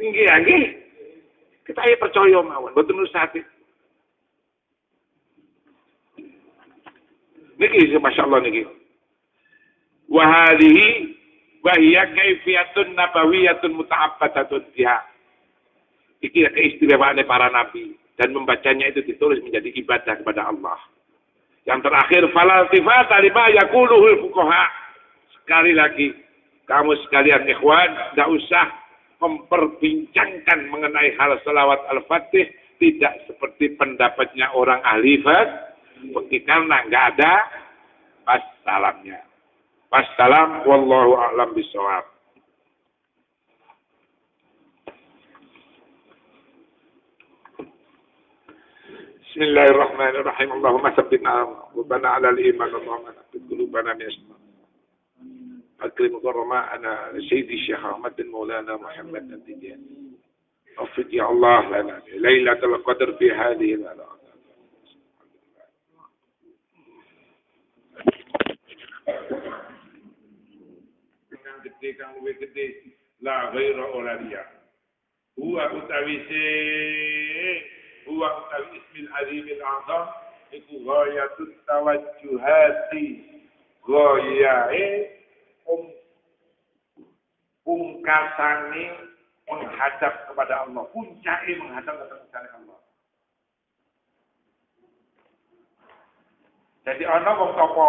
Nggih. Kita percaya mawon, mboten usah. Niki masyaallah niki. Wa hadhihi wa hiya kaifiyatun nabawiyatun muta'abbadatun biha. Iki keistimewaan para nabi dan membacanya itu ditulis menjadi ibadah kepada Allah. Yang terakhir fala tifata lima yaquluhul fuqaha. Sekali lagi kamu sekalian ikhwan tidak usah memperbincangkan mengenai hal salawat al-fatih tidak seperti pendapatnya orang ahli fikih karena enggak ada wassalamnya. Wassalam wallahu a'lam bishawab. Bismillahirrahmanirrahim. Allahumma tsabbitna rabbana 'ala al-iman Allahumma tsabbit qulubana min as-salam. Akrim gharama'ana Sayyidi Syekh Ahmad bin Maulana Muhammad Al-Tijani. Waffiq ya Allah lana Lailatul Qadr fi hadhihi al-alam. Kang gede kang luwih gede la ghaira ora liya. Huwa utawise huwa utawi ismil azimil azam iku ghayatut tawajjuhati ghayae pungkasane menghadap kepada Allah, puncake menghadap kepada Allah. Jadi ana wong topo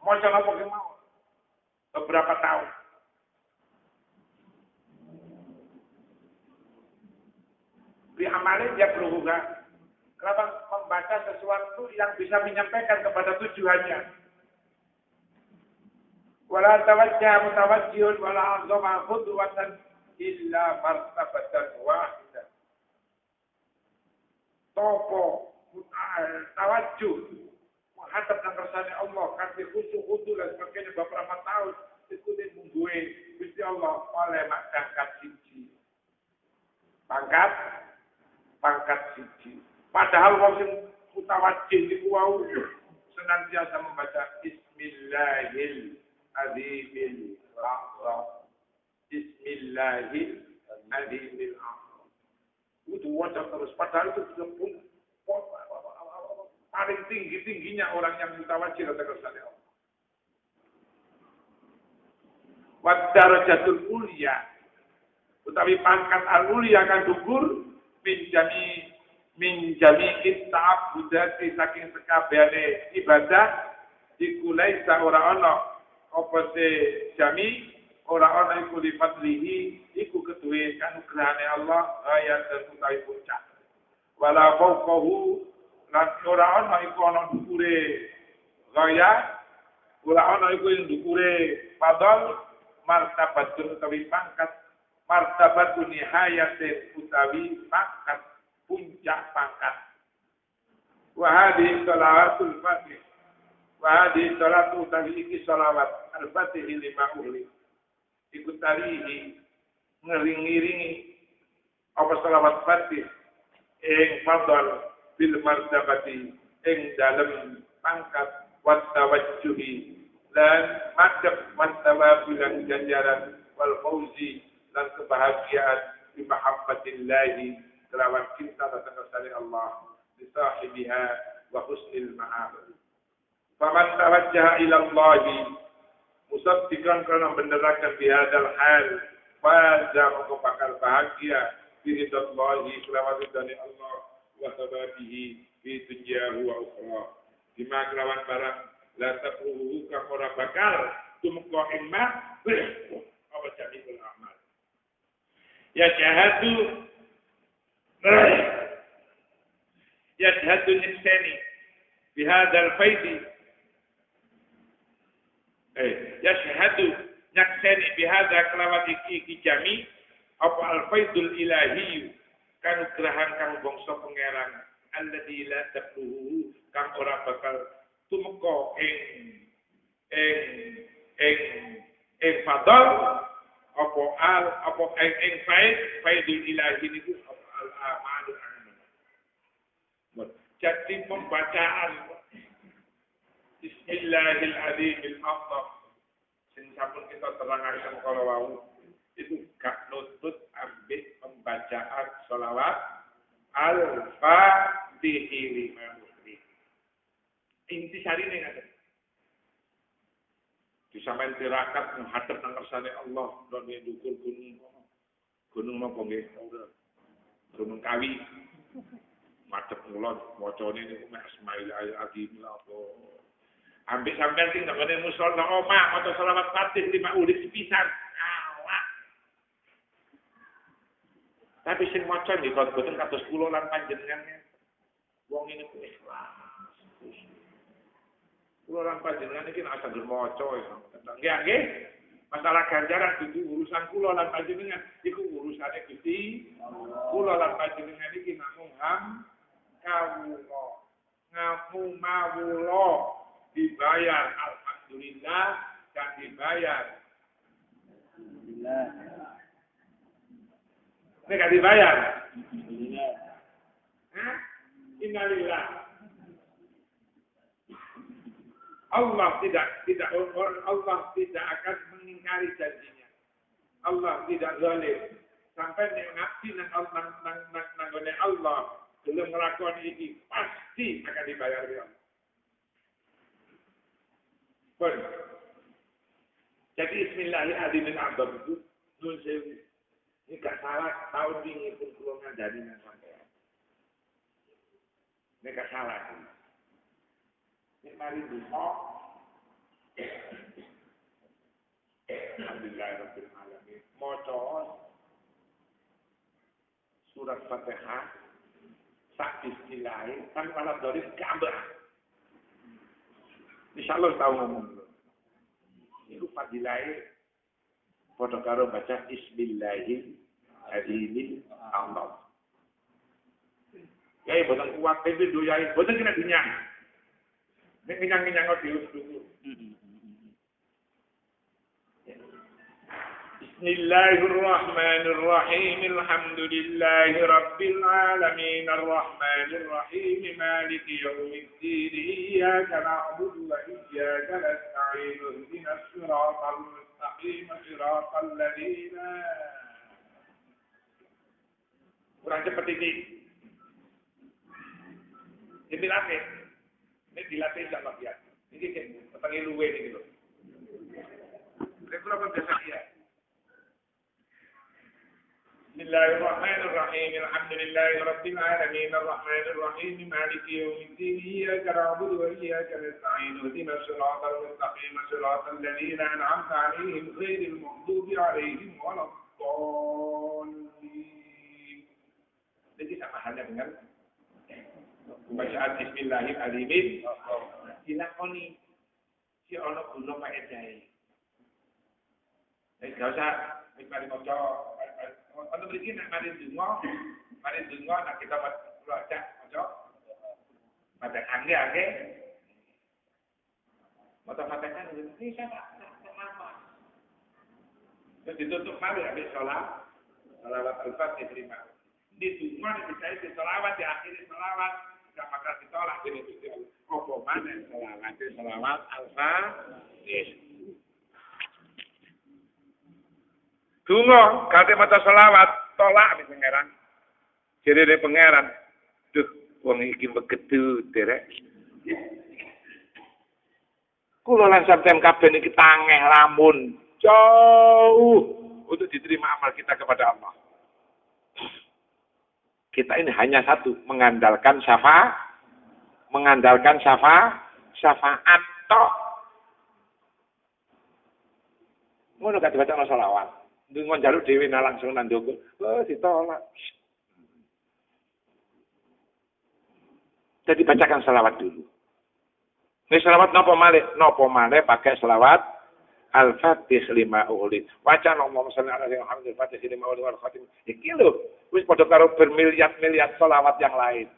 maca apa ki mau beberapa tahun. Di amalin dia perlu juga. Kenapa membaca sesuatu yang bisa menyampaikan kepada tujuannya? Wala tawajjah mutawajjihun wala azama khudwatan illa martabatan wahidah. Topo tawajjuh menghadap nang kersane Allah kasih khusyuk dan sebagainya beberapa tahun ikutin mungguwe Gusti Allah oleh pangkat siji. Pangkat siji. Padahal wong sing mutawajjih iku wau senantiasa membaca Bismillahil Azimil A'zam. Bismillahil Azimil A'zam. Itu wajah terus. Padahal itu sudah pun paling tingginya orang yang mutawajjih kepada Allah. Wa darajatul ulya. Utawi pangkat al-ulya kan dhuwur min jami'in ta'abbudati saking sekabehane ibadah iku laisa ora ana apa se jami ora ana iku li fadlihi iku keduwe kanugrahane Allah ayat dan utawi puncak wala fawqahu lan ora ana iku ana dhukure gaya ora ana iku ing dhukure fadl martabatun utawi pangkat martabatun nihayatin utawi pangkat puncak pangkat. Wa hadhihi salawatul fatih. Wa hadhihi salatu utawi iki salawat al-fatih lima uhli. Iku tarihi ngering-ngiringi apa salawat fatih ing fadl bil martabati ing dalem pangkat wa tawajjuhi lan madhab wa tawabulan ganjaran wal fauzi lan kebahagiaan bi mahabbatillahi kelawan cinta datang kepada Allah di sahibiha wa husnil ma'ab. Faman tawajjaha ila Allah musaddiqan karena benerakan di hadal hal faza maka bakal bahagia bi ridallahi kelawan ridane Allah wa sabatihi fi dunyahu wa ukhra. Bima kelawan barang la taqruhu ka ora bakal tumeka imma apa jami'ul amal. Ya syahadu يشهد الإنسان بهذا الفيض يشهد نكسني بهذا كلام iki jami apa al-faidul ilahi kan gerahan kang bangsa pangeran alladzi la tabluhu kang ora bakal tumeka ing fadl apa ing faidul ilahi niku al-amalul amal. Jadi pembacaan Bismillahirrahmanirrahim sing sampun kita terangaken kala wau itu gak nutut ambek pembacaan sholawat al-fatihih lima muslim. Inti sarine ngaten. tirakat menghadap nang kersane Allah dene ndukur gunung napa nggih? Gunung Kawi. Madhep kula macane niku mek Ismail al-Azim apa. Ambek sampean sing nggone musala omah maca selawat Fatih 5 ulit sepisan. Allah. Tapi sing maca nggih boten kados kula lan panjenengan. Wong ini ku ikhlas. Kula lan panjenengan iki nek saged maca iso. Nggih. Masalah ganjaran itu urusan kula lan panjenengan, iku urusane Gusti. Kula lan panjenengan iki namung kawula. Ngamu mawula dibayar alhamdulillah dan dibayar. Alhamdulillah. Nek dibayar. Alhamdulillah. Hah? Innalillah. Allah tidak akan mengingkari janjinya. Allah tidak zalim. Sampai nek ngabdi nang Allah belum melakukan ini pasti akan dibayar oleh Allah. Pun. Jadi Bismillahirrahmanirrahim itu nun sewu. Ini gak salah tahun ini pun kula ngandani nang sampeyan. Ini gak salah. Ini mari bisa. Alhamdulillahirabbil alamin. Maca surat Fatihah sak bismillah kan malah dari gambar. Insyaallah tahu ngomong. Iku fadilah padha karo baca Bismillahirrahmanirrahim. Allah. Ya boten kuat tapi doyai boten kena dinyang. Nek nyang-nyang dulu. Bismillahirrahmanirrahim. Alhamdulillahi rabbil alamin arrahmanir rahim maliki yaumiddin iyyaka na'budu wa iyyaka nasta'in ihdinas siratal mustaqim siratal ladzina. Kurang cepat ini. Ini latih. Ini dilatih insyaallah ya. Ini ketenge luwe niki lho. Nek kula biasa ya. Bismillahirrahmanirrahim. Alhamdulillahi rabbil alamin arrahmanir rahim maliki yaumiddin iyyaka na'budu wa iyyaka nasta'in ihdinas siratal mustaqim siratal ladzina an'amta 'alaihim ghairil maghdubi 'alaihim waladdallin. Jadi sama halnya dengan bacaan Bismillahirrahmanirrahim dilakoni si ana guna faedahe. Nek gak usah mari maca ana mriki nek mari donga nek kita baca maca pada angge maca Fatihah ini saya apa. Terus ditutup mari habis salawat al-Fatihah diterima. Di donga dicai selawat di akhir selawat gak bakal ditolak dening Gusti Allah. Apa maneh selawat al-Fatihah. Dungo kate maca selawat tolak di pangeran. Jadi pangeran. Duh, wong iki begitu derek. Kula lan sampeyan kabeh niki tangeh lamun jauh untuk diterima amal kita kepada Allah. Kita ini hanya satu, mengandalkan syafaat tok. Ngono gak dibaca selawat. Ndonga njaluk dhewe langsung nang ndonga. Ditolak. Jadi bacakan selawat dulu. Ini selawat napa malih pakai selawat Al-Fatih 5 ulit. Waca Allahumma shalli ala sayyidina Muhammad al-Fatih 5 ulit wal khatim. Iki lho, wis padha karo bermiliar-miliar selawat yang lain.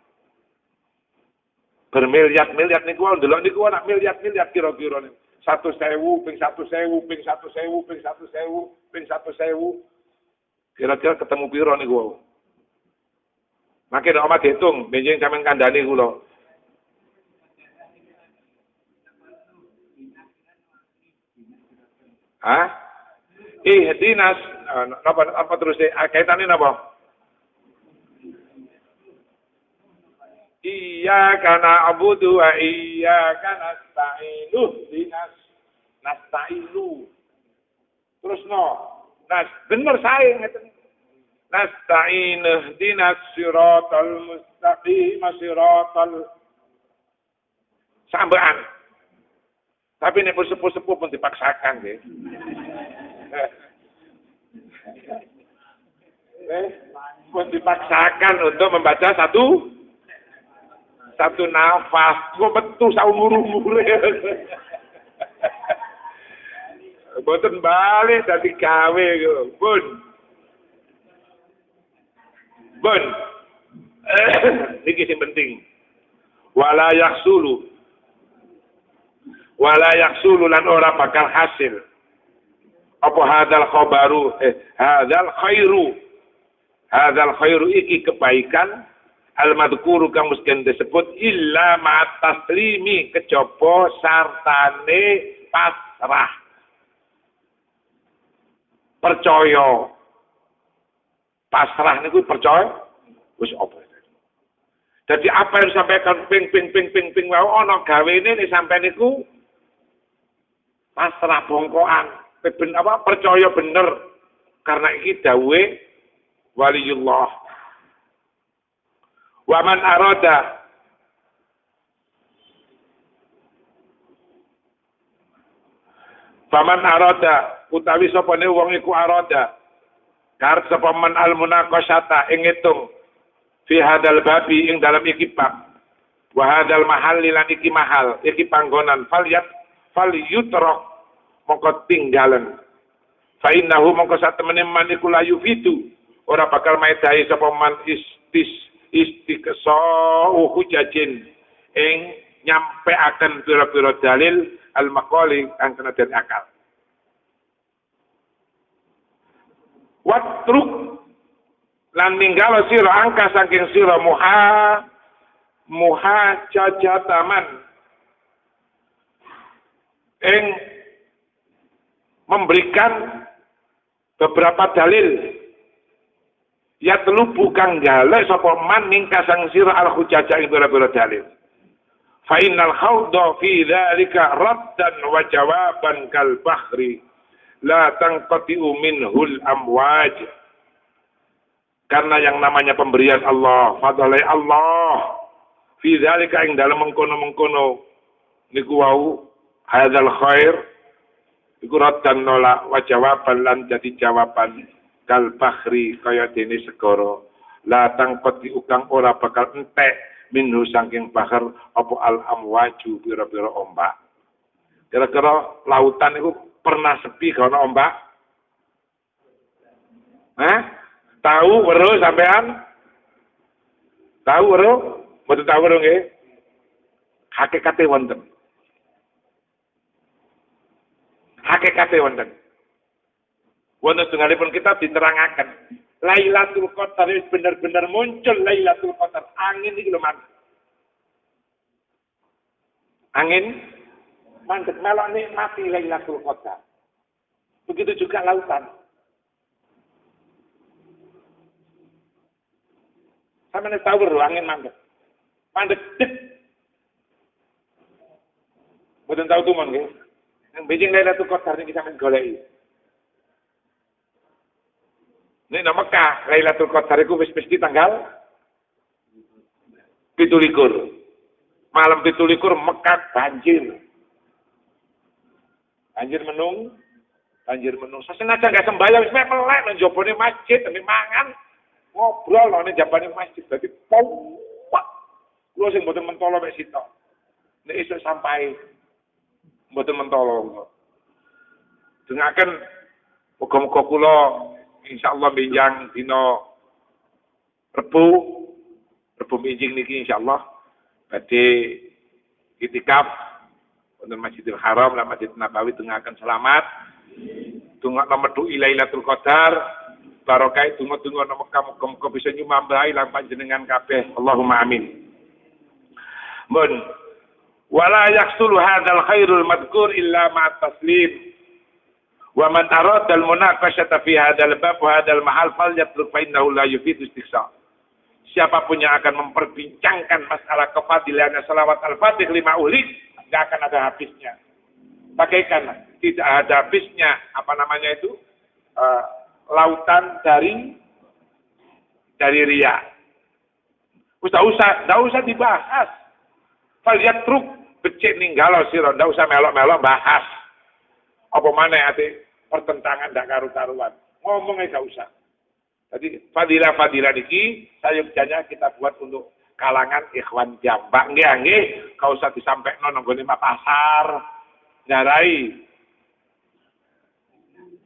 Bermiliar-miliar niku ndelok niku ana miliar-miliar kira-kira niku. 1.000 ping 1.000 ping 1.000 ping 1.000 ping 1.000. Kira-kira ketemu piro niku. Makin nek omah diitung, benjing sampean kandhani kula. Hah? Ihdinas apa terus kaitane napa? Iyyaka na'budu wa iyyaka nasta'in. Ihdinas nasta'inu. Terus no. Nas bener saya ngeten. Nasta'in ihdinas siratal mustaqim siratal sambean. Tapi nek sepuh-sepuh pun dipaksakan nggih. Pun dipaksakan untuk membaca satu nafas. Kok metu saumur-umure. Boten balik dadi gawe pun. Pun. Niki sing penting. Wala yaksulu lan ora bakal hasil. Apa hadzal khabaru hadzal khairu iki kebaikan al-madhkuru kang mesti disebut illa ma'at taslimi kejaba sartane pasrah. Percaya. Pasrah niku percaya wis apa. Jadi apa yang disampaikan ping wau ana gawene nek sampeyan niku pasrah bongkoan, percaya bener karena iki dawuhe waliullah. Wa man arada faman arada utawi sapane wong iku arada karep sapa man al munaqasyata ing ngitung fi hadal babi ing dalam iki bab wa hadal mahal lan iki mahal iki panggonan fal yutrok mongko tinggalan fa innahu mongko satemene man iku layu fitu ora bakal maedahi sapa man istiqsa hujajin ing nyampeaken pira-pira dalil al maqali kang kena den akal watruk lan ninggalo sira angka saking sira muha cacataman ing memberikan beberapa dalil ya telu bukan galak sapa man ningka sang sira al hujaja ing beberapa dalil fa innal khawda fi dzalika raddan wa jawaban kal bahri la tanqati'u minhul amwaj. Karena yang namanya pemberian Allah, fadlai Allah fi dzalika ing dalem mengkono-mengkono niku wau hadzal khair iku raddan nolak wa jawaban lan jadi jawaban kal bahri kaya dene segara la tanqati'u kang ora bakal entek minhu saking bahar apa al amwaju pira-pira ombak. Kira-kira lautan itu pernah sepi karena ombak? Tahu weruh sampean? Tahu weruh? Mboten tahu weruh nggih? Hakikate wonten. Hakikate wonten. Wonten tunggalipun kitab diterangaken. Lailatul Qadar bener-bener muncul Lailatul Qadar. Angin iki lho, Mas. Angin mandek melok nikmati Lailatul Qadar. Begitu juga lautan. Sampeyan tahu lho angin mandek. Mandek dik. Mboten tahu tuh nggih. Ning bijing Lailatul Qadar niki sampeyan goleki. Nek nang Mekah Lailatul Qadar iku wis mesti tanggal 17. Malam 17 Mekah banjir. Banjir menung. Sesenajan gak sembahyang wis melek nang jobone masjid, nek mangan ngobrol nang jabane masjid. Dadi powak. Kulo sing mboten mentolo mek sitok. Nek esuk sampai mboten mentolo. Dengaken muga-muga kula insyaallah benjang dina Rebu minjing niki insyaallah badhe itikaf wonten Masjidil Haram lan Masjid Nabawi dengaken selamat. Tunggu medhu Lailatul Qadar barokah tunggu nang Mekah muga-muga bisa nyumambahi lan panjenengan kabeh. Allahumma amin. Mun wala yahsulu hadzal khairul madhkur illa ma'at taslim. Wa man arada al-munaqashata fi hadzal bab wa hadzal mahal falyatruk fa innahu la yufidu istiqsa. Siapapun yang akan memperbincangkan masalah kefadilannya salawat al-fatih 5 ulid, enggak akan ada habisnya. bagaikan tidak ada habisnya lautan dari riya. Tidak usah dibahas. Faliat truk becik ninggalo sira, ndak usah melok-melok bahas. Apa maneh ati pertentangan ndak karu-karuan. Ngomongnya nggak usah. Jadi fadilah-fadilah niki sayuktanya kita buat untuk kalangan ikhwan jambak nggih, kau usah disampaikno nang gone pasar. Nyarai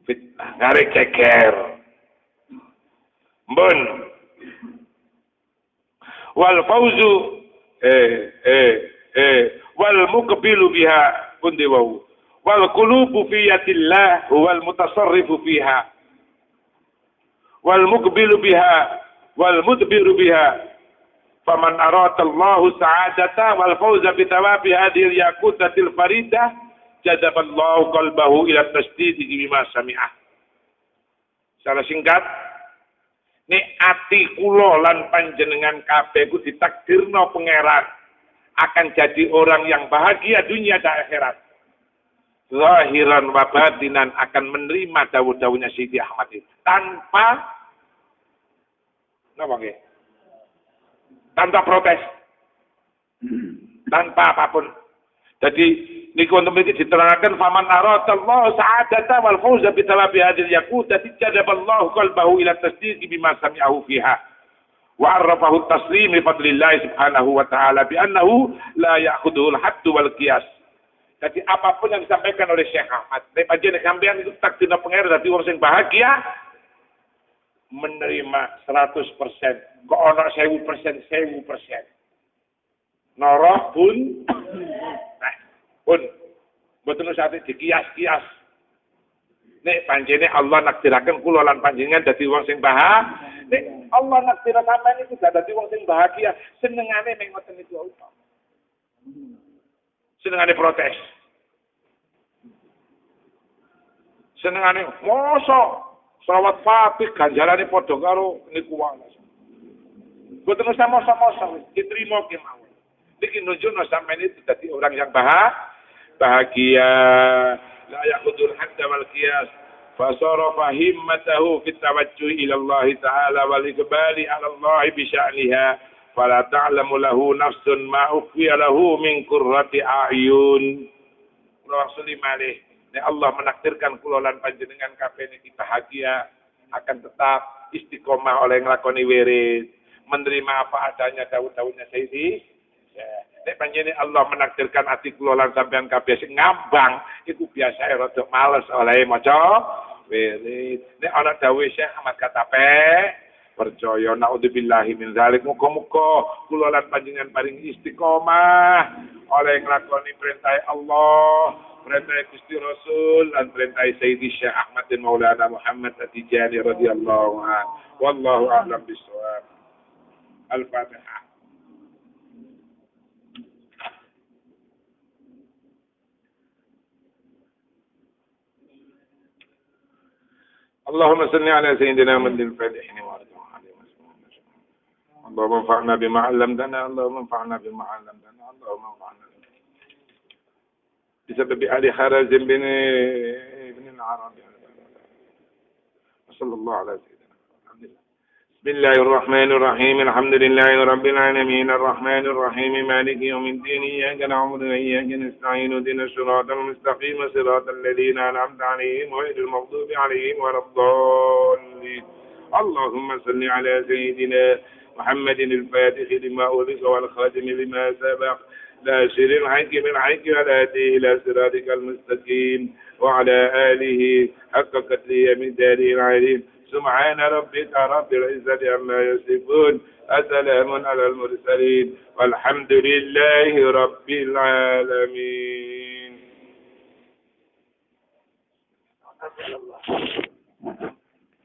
fitnah, ngare ceker. Mbon. Wal fauzu wal muqbilu biha kundiwau. Wal qulubu fi yatillah wal mutasarrifu fiha. Wal muqbilu biha wal mudbiru biha. Faman arata Allahu sa'adata wal fawza bi thawabi hadhil yaqutatil faridah jadaballahu qalbahu ila tasdidi bima sami'ah. Secara singkat, nek ati kula lan panjenengan kabeh ku ditakdirno pangeran akan jadi orang yang bahagia dunia dan akhirat. Zahiran wa batinan akan menerima dawuh-dawuhnya Siti Ahmad itu tanpa tanpa protes, tanpa apapun. Jadi niku untuk ini diterangkan faman aratallahu sa'adata wal fawza bi talabi hadil yaqutati jadaballahu qalbahu ila tasdiqi bima sami'ahu fiha wa arrafahu taslim li fadlillah subhanahu wa ta'ala bi annahu la ya'khudhu al-hadd wal qiyas. Jadi apapun yang disampaikan oleh Syekh Ahmad, nek panjenengan sampeyan itu takdirna pangeran dadi wong sing bahagia, menerima 100%, kok ono 1000%, 1000%. Noroh pun, betul sate dikias-kias. Nek panjenengan Allah nakdiraken kula lan panjenengan dadi wong sing bahagia. Nek Allah nakdiraken sampeyan itu dadi wong sing bahagia, senengane ning ngoten itu apa? Senengane protes. Senengane mosok selawat Fatih ganjarane padha karo niku wae. Boten usah mosok-mosok, diterima kemawon. Niki nunjukno sampeyan itu dadi orang yang bahagia. La yaqudul hadda wal qiyas. Fasarafa himmatahu fit tawajjuh ila Allah Ta'ala wal iqbali 'ala Allah bi sya'niha. Fala ta'lamu lahu nafsun ma ukhfiya lahu min qurrati a'yun. Rasulullah malih, nek Allah menakdirkan kula lan panjenengan kabeh niki bahagia, akan tetap istiqomah oleh nglakoni wirid, menerima apa adanya dawuh-dawuhnya Sayyidi. Nek panjenengan Allah menakdirkan ati kula lan sampean kabeh sing ngambang, iku biasa rada males oleh maca wirid. Nek ana dawuh Syekh Ahmad Katape, percaya naudzubillahi min dzalik, muga-muga kula lan panjenengan paring istiqomah oleh nglakoni perintah Allah, perintah Gusti Rasul lan perintah Sayyidi Syekh Ahmad bin Maulana Muhammad At-Tijani radhiyallahu anhu. Wallahu a'lam bishawab. Al-Fatihah. Allahumma salli ala sayyidina Muhammadin al-Fatihin wa اللهم انفعنا بما علمتنا اللهم انفعنا بما علمتنا اللهم انفعنا بسبب علي خارزم بن العربي وصلى الله على سيدنا الحمد لله. بسم الله الرحمن الرحيم الحمد لله رب العالمين الرحمن الرحيم مالك يوم الدين إياك نعبد وإياك نستعين اهدنا الصراط المستقيم صراط الذين أنعمت عليهم غير المغضوب عليهم ولا الضالين. اللهم صل على سيدنا محمد الفاتح لما أغلق والخاتم لما سبق ناصر الحق بالحق والهادي إلى صراطك المستقيم وعلى آله حق قدره من داره العليم. سبحان ربك رب العزة عما يصفون السلام على المرسلين والحمد لله رب العالمين.